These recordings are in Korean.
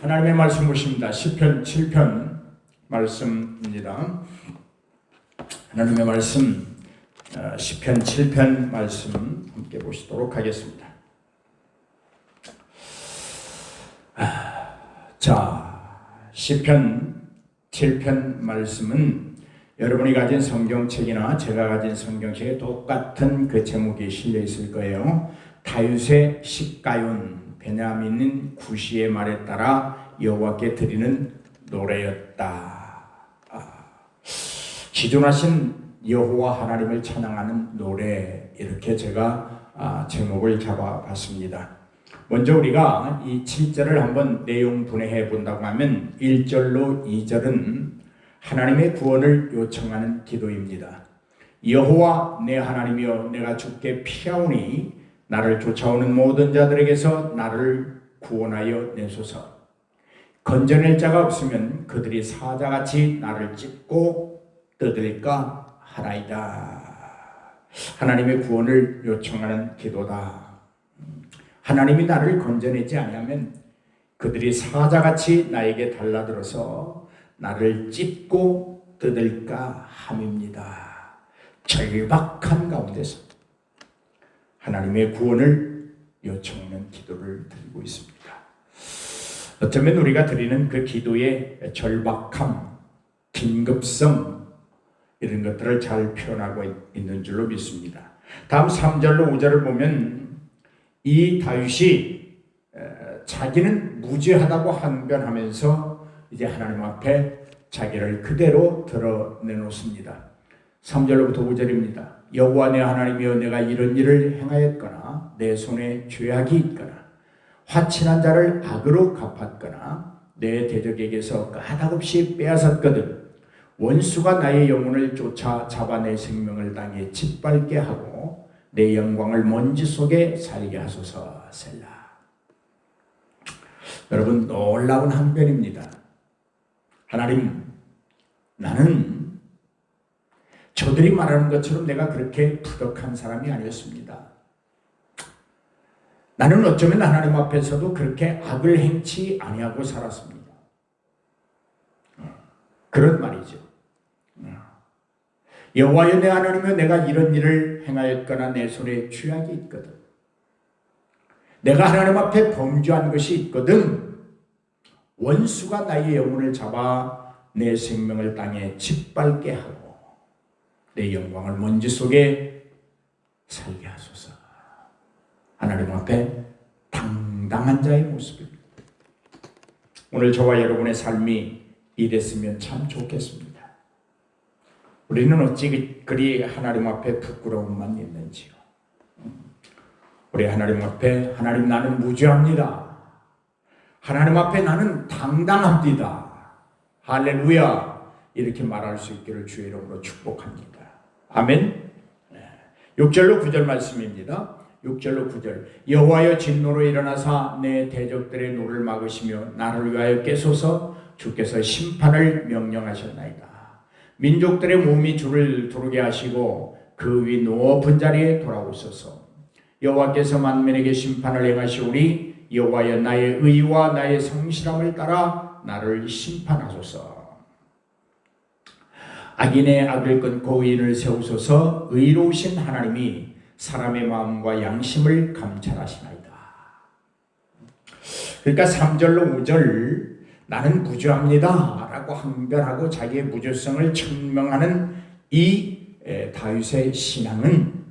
하나님의 말씀 보십니다. 시편 7편 말씀입니다. 하나님의 말씀 시편 7편 말씀 함께 보시도록 하겠습니다. 자, 시편 7편 말씀은 여러분이 가진 성경책이나 제가 가진 성경책에 똑같은 그 제목이 실려 있을 거예요. 다윗의 시가윤 베냐민 구시의 말에 따라 여호와께 드리는 노래였다. 지존하신 여호와 하나님을 찬양하는 노래, 이렇게 제가 제목을 잡아봤습니다. 먼저 우리가 이 7절을 한번 내용 분해해 본다고 하면 1절로 2절은 하나님의 구원을 요청하는 기도입니다. 여호와 내 하나님이여, 내가 주께 피하오니 나를 쫓아오는 모든 자들에게서 나를 구원하여 내소서. 건져낼 자가 없으면 그들이 사자같이 나를 찢고 뜯을까 하나이다. 하나님의 구원을 요청하는 기도다. 하나님이 나를 건져내지 아니하면 그들이 사자같이 나에게 달라들어서 나를 찢고 뜯을까 함입니다. 절박한 가운데서 하나님의 구원을 요청하는 기도를 드리고 있습니다. 어쩌면 우리가 드리는 그 기도의 절박함, 긴급성, 이런 것들을 잘 표현하고 있는 줄로 믿습니다. 다음 3절로 5절을 보면 이 다윗이 자기는 무죄하다고 항변하면서 이제 하나님 앞에 자기를 그대로 드러내놓습니다. 3절로부터 5절입니다. 여호와 내 하나님이여, 내가 이런 일을 행하였거나 내 손에 죄악이 있거나 화친한 자를 악으로 갚았거나 내 대적에게서 까닭없이 빼앗았거든 원수가 나의 영혼을 쫓아 잡아 내 생명을 땅에 짓밟게 하고 내 영광을 먼지 속에 살게 하소서. 셀라. 여러분, 놀라운 항변입니다. 하나님, 나는 저들이 말하는 것처럼 내가 그렇게 부덕한 사람이 아니었습니다. 나는 어쩌면 하나님 앞에서도 그렇게 악을 행치 아니하고 살았습니다. 그런 말이죠. 여호와여 내 하나님이여, 내가 이런 일을 행하였거나 내 손에 죄악이 있거든, 내가 하나님 앞에 범죄한 것이 있거든 원수가 나의 영혼을 잡아 내 생명을 땅에 짓밟게 하고 내 영광을 먼지 속에 살게 하소서. 하나님 앞에 당당한 자의 모습입니다. 오늘 저와 여러분의 삶이 이랬으면 참 좋겠습니다. 우리는 어찌 그리 하나님 앞에 부끄러움만 있는지요. 우리 하나님 앞에, 하나님 나는 무죄합니다. 하나님 앞에 나는 당당합니다. 할렐루야. 이렇게 말할 수 있기를 주의 이름으로 축복합니다. 아멘. 6절로 9절 말씀입니다. 6절로 9절. 여호와여, 진노로 일어나사 내 대적들의 노를 막으시며 나를 위하여 깨소서. 주께서 심판을 명령하셨나이다. 민족들의 몸이 주를 두르게 하시고 그 위 높은 자리에 돌아오소서. 여호와께서 만민에게 심판을 행하시오니 여호와여, 나의 의와 나의 성실함을 따라 나를 심판하소서. 악인의 악을 끊고 의인을 세우소서. 의로우신 하나님이 사람의 마음과 양심을 감찰하시나이다. 그러니까 3절로 5절, 나는 무죄합니다 라고 항변하고 자기의 무죄성을 증명하는 이 다윗의 신앙은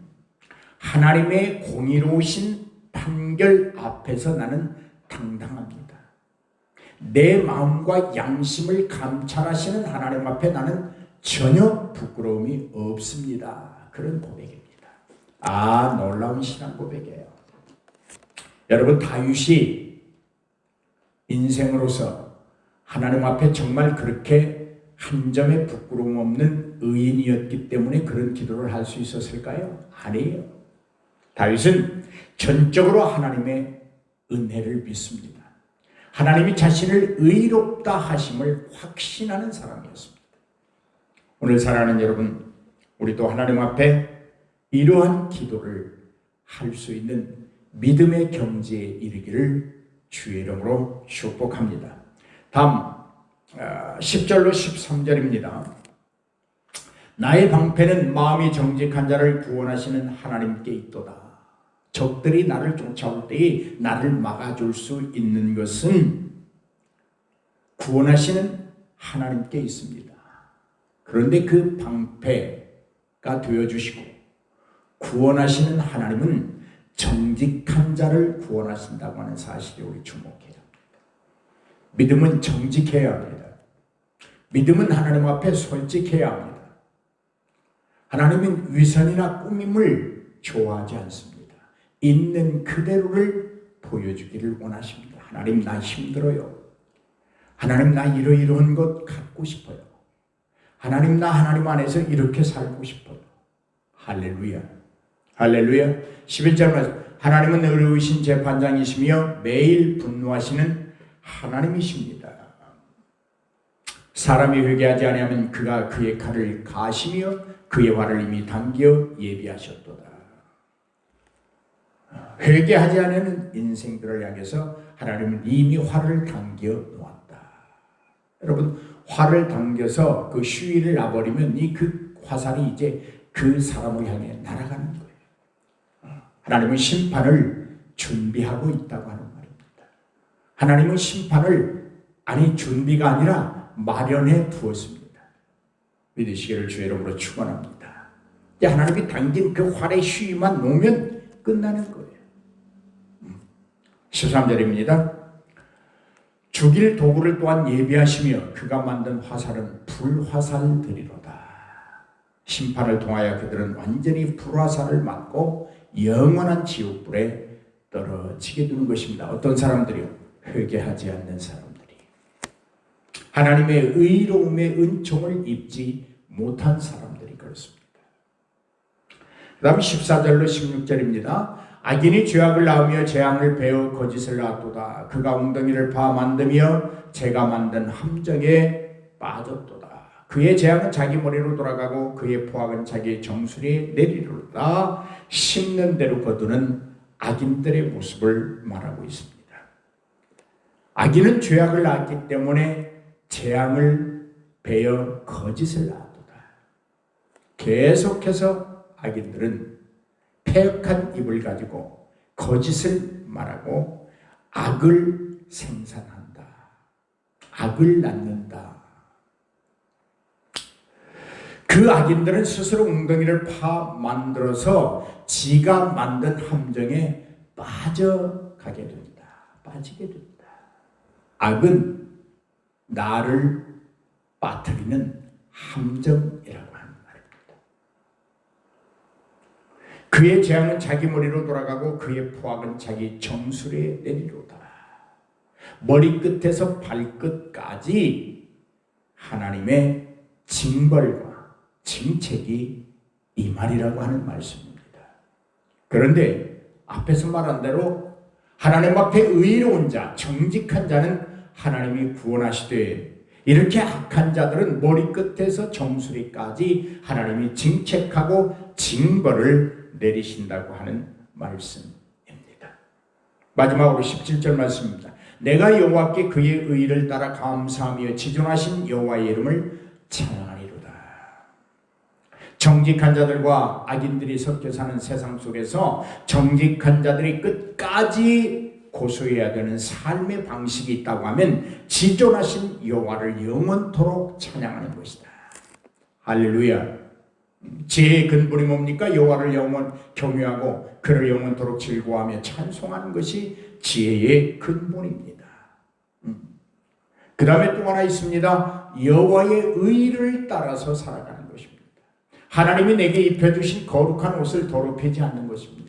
하나님의 공의로우신 판결 앞에서 나는 당당합니다. 내 마음과 양심을 감찰하시는 하나님 앞에 나는 전혀 부끄러움이 없습니다. 그런 고백입니다. 놀라운 신앙 고백이에요. 여러분, 다윗이 인생으로서 하나님 앞에 정말 그렇게 한 점의 부끄러움 없는 의인이었기 때문에 그런 기도를 할 수 있었을까요? 아니에요. 다윗은 전적으로 하나님의 은혜를 믿습니다. 하나님이 자신을 의롭다 하심을 확신하는 사람이었습니다. 오늘 사랑하는 여러분, 우리도 하나님 앞에 이러한 기도를 할 수 있는 믿음의 경지에 이르기를 주의 이름으로 축복합니다. 다음 10절로 13절입니다. 나의 방패는 마음이 정직한 자를 구원하시는 하나님께 있도다. 적들이 나를 쫓아올 때에 나를 막아줄 수 있는 것은 구원하시는 하나님께 있습니다. 그런데 그 방패가 되어주시고 구원하시는 하나님은 정직한 자를 구원하신다고 하는 사실에 우리 주목해야 합니다. 믿음은 정직해야 합니다. 믿음은 하나님 앞에 솔직해야 합니다. 하나님은 위선이나 꾸밈을 좋아하지 않습니다. 있는 그대로를 보여주기를 원하십니다. 하나님 나 힘들어요. 하나님 나 이러이러한 것 갖고 싶어요. 하나님 나 하나님 안에서 이렇게 살고 싶어요. 할렐루야. 할렐루야. 11절 말씀. 하나님은 의로우신 재판장이시며 매일 분노하시는 하나님이십니다. 사람이 회개하지 아니하면 그가 그의 칼을 가시며 그의 활을 이미 당겨 예비하셨도다. 회개하지 않는 인생들을 향해서 하나님은 이미 활을 당겨 놓았다. 여러분, 활을 당겨서 그 휴일을 놔버리면 이 그 화살이 이제 그 사람을 향해 날아가는 거예요. 하나님은 심판을 준비하고 있다고 하는 말입니다. 하나님은 심판을 준비가 아니라 마련해 두었습니다. 믿으시기를 주의 이름으로 축원합니다. 하나님이 당긴 그 활의 휴위만 놓으면 끝나는 거예요. 13절입니다. 죽일 도구를 또한 예비하시며 그가 만든 화살은 불화살들이로다. 심판을 통하여 그들은 완전히 불화살을 맞고 영원한 지옥불에 떨어지게 되는 것입니다. 어떤 사람들이요? 회개하지 않는 사람들이 하나님의 의로움의 은총을 입지 못한 사람들이 그렇습니다. 그 다음 14절로 16절입니다. 악인이 죄악을 낳으며 재앙을 베어 거짓을 낳았도다. 그가 웅덩이를 파 만들며 제가 만든 함정에 빠졌도다. 그의 재앙은 자기 머리로 돌아가고 그의 포악은 자기 정수리에 내리로다. 심는 대로 거두는 악인들의 모습을 말하고 있습니다. 악인은 죄악을 낳았기 때문에 재앙을 베어 거짓을 낳았도다. 계속해서 악인들은 패역한 입을 가지고 거짓을 말하고 악을 생산한다. 악을 낳는다. 그 악인들은 스스로 웅덩이를 파 만들어서 지가 만든 함정에 빠져가게 된다. 빠지게 된다. 악은 나를 빠뜨리는 함정이라고 하는 말입니다. 그의 재앙은 자기 머리로 돌아가고 그의 포악은 자기 정수리에 내리로다. 머리끝에서 발끝까지 하나님의 징벌과 징책이 이 말이라고 하는 말씀입니다. 그런데 앞에서 말한 대로 하나님 앞에 의로운 자, 정직한 자는 하나님이 구원하시되 이렇게 악한 자들은 머리끝에서 정수리까지 하나님이 징책하고 징벌을 내리신다고 하는 말씀입니다. 마지막으로 17절 말씀입니다. 내가 여호와께 그의 의를 따라 감사하며 지존하신 여호와의 이름을 찬양하리로다. 정직한 자들과 악인들이 섞여 사는 세상 속에서 정직한 자들이 끝까지 고수해야 되는 삶의 방식이 있다고 하면 지존하신 여호와를 영원토록 찬양하는 것이다. 할렐루야. 지혜의 근본이 뭡니까? 여호와를 영원 경외하고 그를 영원토록 즐거워하며 찬송하는 것이 지혜의 근본입니다. 그 다음에 또 하나 있습니다. 여호와의 의를 따라서 살아가는 것입니다. 하나님이 내게 입혀주신 거룩한 옷을 더럽히지 않는 것입니다.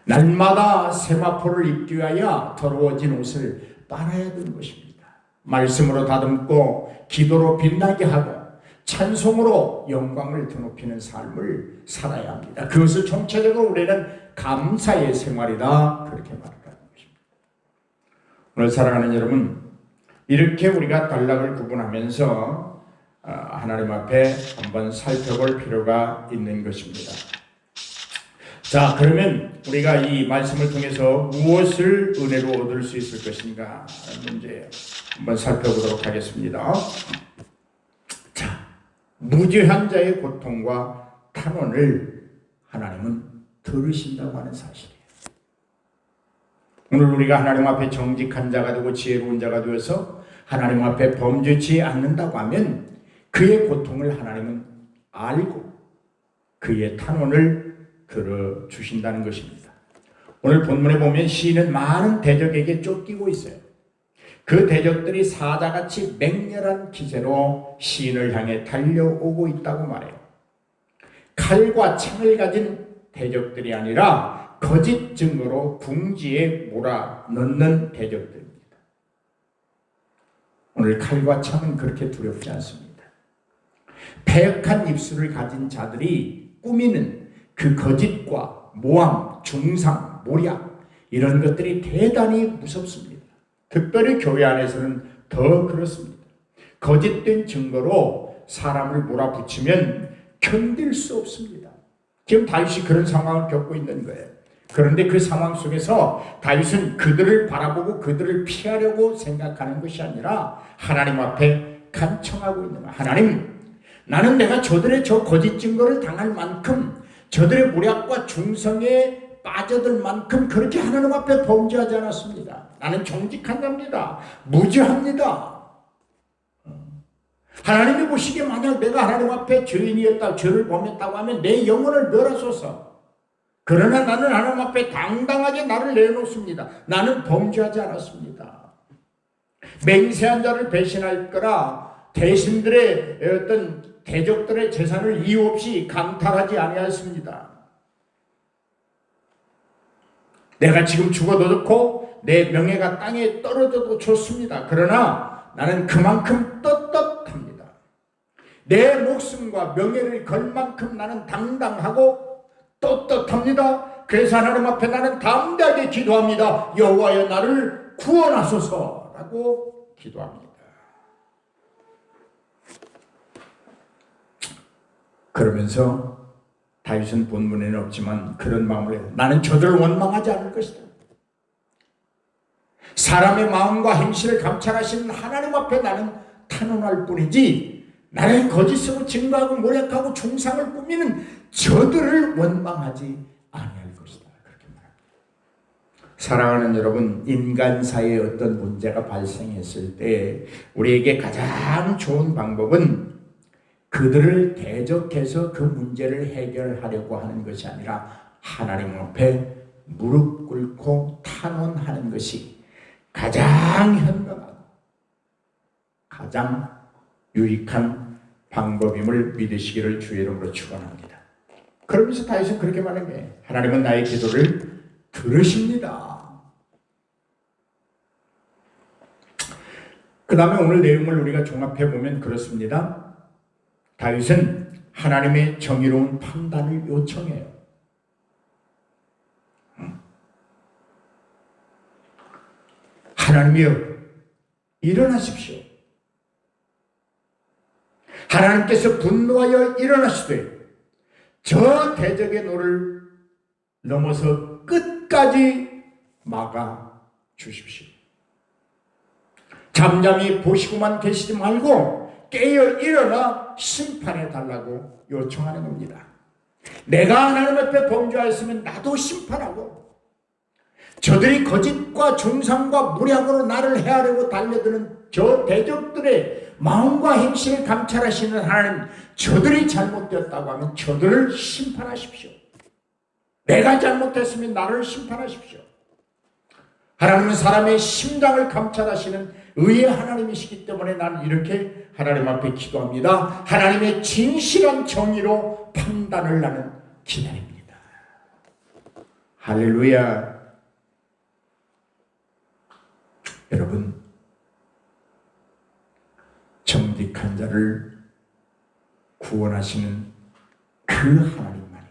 날마다 세마포를 입기 위하여 더러워진 옷을 빨아야 되는 것입니다. 말씀으로 다듬고 기도로 빛나게 하고 찬송으로 영광을 드높이는 삶을 살아야 합니다. 그것을 총체적으로 우리는 감사의 생활이다, 그렇게 말하는 것입니다. 오늘 사랑하는 여러분, 이렇게 우리가 단락을 구분하면서 하나님 앞에 한번 살펴볼 필요가 있는 것입니다. 자, 그러면 우리가 이 말씀을 통해서 무엇을 은혜로 얻을 수 있을 것인가 하는 문제 한번 살펴보도록 하겠습니다. 자, 무죄한 자의 고통과 탄원을 하나님은 들으신다고 하는 사실이에요. 오늘 우리가 하나님 앞에 정직한 자가 되고 지혜로운 자가 되어서 하나님 앞에 범죄치 않는다고 하면 그의 고통을 하나님은 알고 그의 탄원을 들어주신다는 것입니다. 오늘 본문에 보면 시인은 많은 대적에게 쫓기고 있어요. 그 대적들이 사자같이 맹렬한 기세로 시인을 향해 달려오고 있다고 말해요. 칼과 창을 가진 대적들이 아니라 거짓 증거로 궁지에 몰아넣는 대적들입니다. 오늘 칼과 창은 그렇게 두렵지 않습니다. 패역한 입술을 가진 자들이 꾸미는 그 거짓과 모함, 중상, 모략 이런 것들이 대단히 무섭습니다. 특별히 교회 안에서는 더 그렇습니다. 거짓된 증거로 사람을 몰아붙이면 견딜 수 없습니다. 지금 다윗이 그런 상황을 겪고 있는 거예요. 그런데 그 상황 속에서 다윗은 그들을 바라보고 그들을 피하려고 생각하는 것이 아니라 하나님 앞에 간청하고 있는 거예요. 하나님, 나는 내가 저들의 저 거짓 증거를 당할 만큼 저들의 모략과 중성에 빠져들 만큼 그렇게 하나님 앞에 범죄하지 않았습니다. 나는 정직한 자입니다. 무죄합니다. 하나님이 보시기에 만약 내가 하나님 앞에 죄인이었다, 죄를 범했다고 하면 내 영혼을 멸하소서. 그러나 나는 하나님 앞에 당당하게 나를 내놓습니다. 나는 범죄하지 않았습니다. 맹세한 자를 배신할 거라 대신들의 어떤 대적들의 재산을 이유 없이 강탈하지 아니하였습니다. 내가 지금 죽어도 좋고 내 명예가 땅에 떨어져도 좋습니다. 그러나 나는 그만큼 떳떳합니다. 내 목숨과 명예를 걸 만큼 나는 당당하고 떳떳합니다. 그래서 하나님 앞에 나는 담대하게 기도합니다. 여호와여 나를 구원하소서라고 기도합니다. 그러면서 다윗은 본문에는 없지만 그런 마음을 해요. 나는 저들을 원망하지 않을 것이다. 사람의 마음과 행실을 감찰하시는 하나님 앞에 나는 탄원할 뿐이지 나를 거짓으로 증거하고 모략하고 중상을 꾸미는 저들을 원망하지 아니할 것이다. 그렇게 말합니다. 사랑하는 여러분, 인간사에 어떤 문제가 발생했을 때 우리에게 가장 좋은 방법은 그들을 대적해서 그 문제를 해결하려고 하는 것이 아니라 하나님 앞에 무릎 꿇고 탄원하는 것이 가장 현명하고 가장 유익한 방법임을 믿으시기를 주의 이름으로 축원합니다. 그러면서 다윗은 그렇게 말한 거예요. 하나님은 나의 기도를 들으십니다. 그 다음에 오늘 내용을 우리가 종합해 보면 그렇습니다. 다윗은 하나님의 정의로운 판단을 요청해요. 하나님이여 일어나십시오. 하나님께서 분노하여 일어나시되 저 대적의 노를 넘어서 끝까지 막아 주십시오. 잠잠히 보시고만 계시지 말고 깨어 일어나 심판해 달라고 요청하는 겁니다. 내가 하나님 앞에 범죄하였으면 나도 심판하고 저들이 거짓과 중상과 무략으로 나를 해하려고 달려드는 저 대적들의 마음과 행실을 감찰하시는 하나님, 저들이 잘못되었다고 하면 저들을 심판하십시오. 내가 잘못했으면 나를 심판하십시오. 하나님은 사람의 심장을 감찰하시는 의의 하나님이시기 때문에 나는 이렇게 하나님 앞에 기도합니다. 하나님의 진실한 정의로 판단을 나는 기다립니다. 할렐루야. 여러분, 정직한 자를 구원하시는 그 하나님만이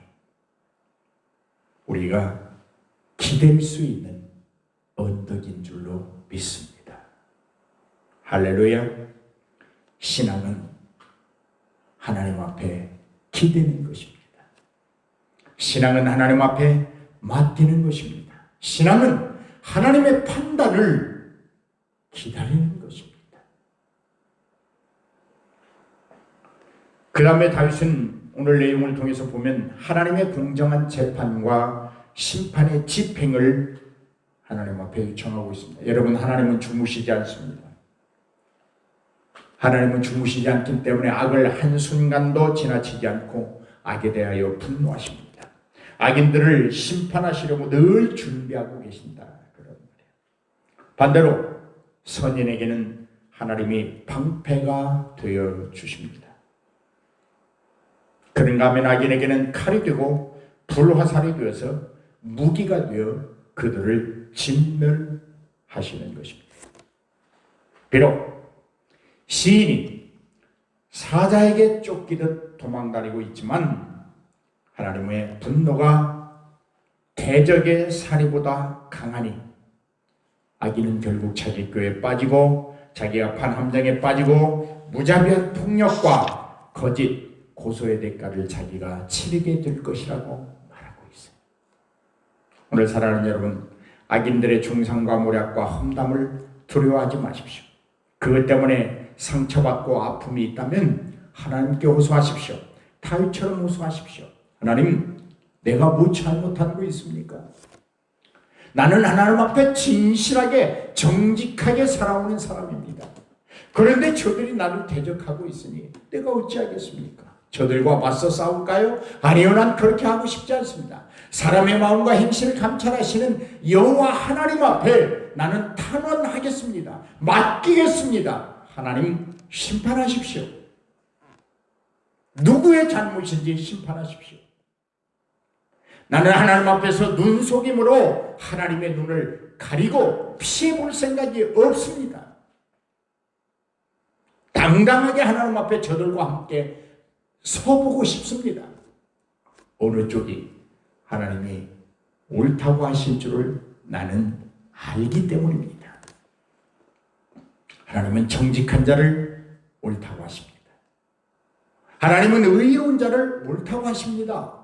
우리가 기댈 수 있는 언덕인 줄로 믿습니다. 할렐루야. 신앙은 하나님 앞에 기대는 것입니다. 신앙은 하나님 앞에 맡기는 것입니다. 신앙은 하나님의 판단을 기다리는 것입니다. 그 다음에 다윗은 오늘 내용을 통해서 보면 하나님의 공정한 재판과 심판의 집행을 하나님 앞에 요청하고 있습니다. 여러분, 하나님은 주무시지 않습니다. 하나님은 주무시지 않기 때문에 악을 한순간도 지나치지 않고 악에 대하여 분노하십니다. 악인들을 심판하시려고 늘 준비하고 계신다. 그런 말이에요. 반대로 선인에게는 하나님이 방패가 되어 주십니다. 그런가 하면 악인에게는 칼이 되고 불화살이 되어서 무기가 되어 그들을 진멸하시는 것입니다. 비록 시인이 사자에게 쫓기듯 도망다니고 있지만 하나님의 분노가 대적의 살이보다 강하니 악인은 결국 자기 꾀에 빠지고 자기가 판 함정에 빠지고 무자비한 폭력과 거짓 고소의 대가를 자기가 치르게 될 것이라고 말하고 있어요. 오늘 사랑하는 여러분, 악인들의 중상과 모략과 험담을 두려워하지 마십시오. 그것 때문에 상처받고 아픔이 있다면 하나님께 호소하십시오. 다윗처럼 호소하십시오. 하나님, 내가 뭐 잘못한 거 있습니까? 나는 하나님 앞에 진실하게 정직하게 살아오는 사람입니다. 그런데 저들이 나를 대적하고 있으니 내가 어찌하겠습니까? 저들과 맞서 싸울까요? 아니요, 난 그렇게 하고 싶지 않습니다. 사람의 마음과 행실을 감찰하시는 여호와 하나님 앞에 나는 탄원하겠습니다. 맡기겠습니다. 하나님, 심판하십시오. 누구의 잘못인지 심판하십시오. 나는 하나님 앞에서 눈속임으로 하나님의 눈을 가리고 피해볼 생각이 없습니다. 당당하게 하나님 앞에 저들과 함께 서보고 싶습니다. 어느 쪽이 하나님이 옳다고 하신 줄을 나는 알기 때문입니다. 하나님은 정직한 자를 옳다고 하십니다. 하나님은 의로운 자를 옳다고 하십니다.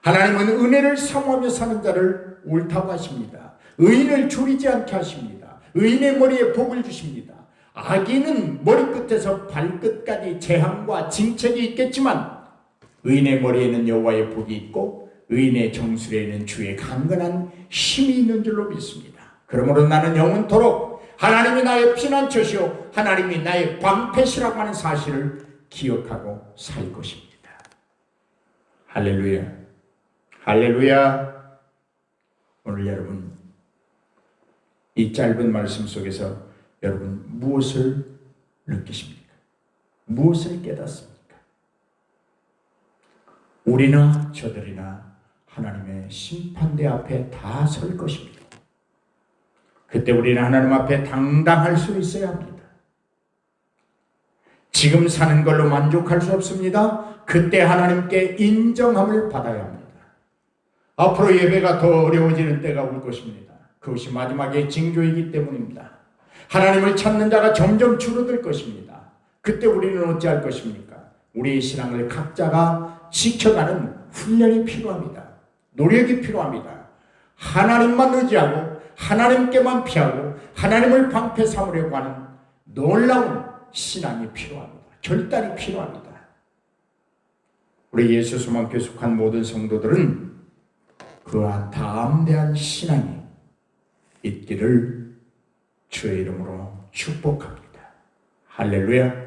하나님은 은혜를 사모하며 사는 자를 옳다고 하십니다. 의인을 줄이지 않게 하십니다. 의인의 머리에 복을 주십니다. 악인은 머리끝에서 발끝까지 재앙과 징책이 있겠지만 의인의 머리에는 여호와의 복이 있고 의인의 정수리에는 주의 강건한 힘이 있는 줄로 믿습니다. 그러므로 나는 영원토록 하나님이 나의 피난처시오 하나님이 나의 방패시라고 하는 사실을 기억하고 살 것입니다. 할렐루야, 할렐루야. 오늘 여러분, 이 짧은 말씀 속에서 여러분 무엇을 느끼십니까? 무엇을 깨닫습니까? 우리나 저들이나 하나님의 심판대 앞에 다 설 것입니다. 그때 우리는 하나님 앞에 당당할 수 있어야 합니다. 지금 사는 걸로 만족할 수 없습니다. 그때 하나님께 인정함을 받아야 합니다. 앞으로 예배가 더 어려워지는 때가 올 것입니다. 그것이 마지막의 징조이기 때문입니다. 하나님을 찾는 자가 점점 줄어들 것입니다. 그때 우리는 어찌할 것입니까? 우리의 신앙을 각자가 지켜가는 훈련이 필요합니다. 노력이 필요합니다. 하나님만 의지하고 하나님께만 피하고 하나님을 방패 삼으려고 하는 놀라운 신앙이 필요합니다. 결단이 필요합니다. 우리 예수 소망교회 속한 모든 성도들은 그와 담대한 신앙이 있기를 주의 이름으로 축복합니다. 할렐루야.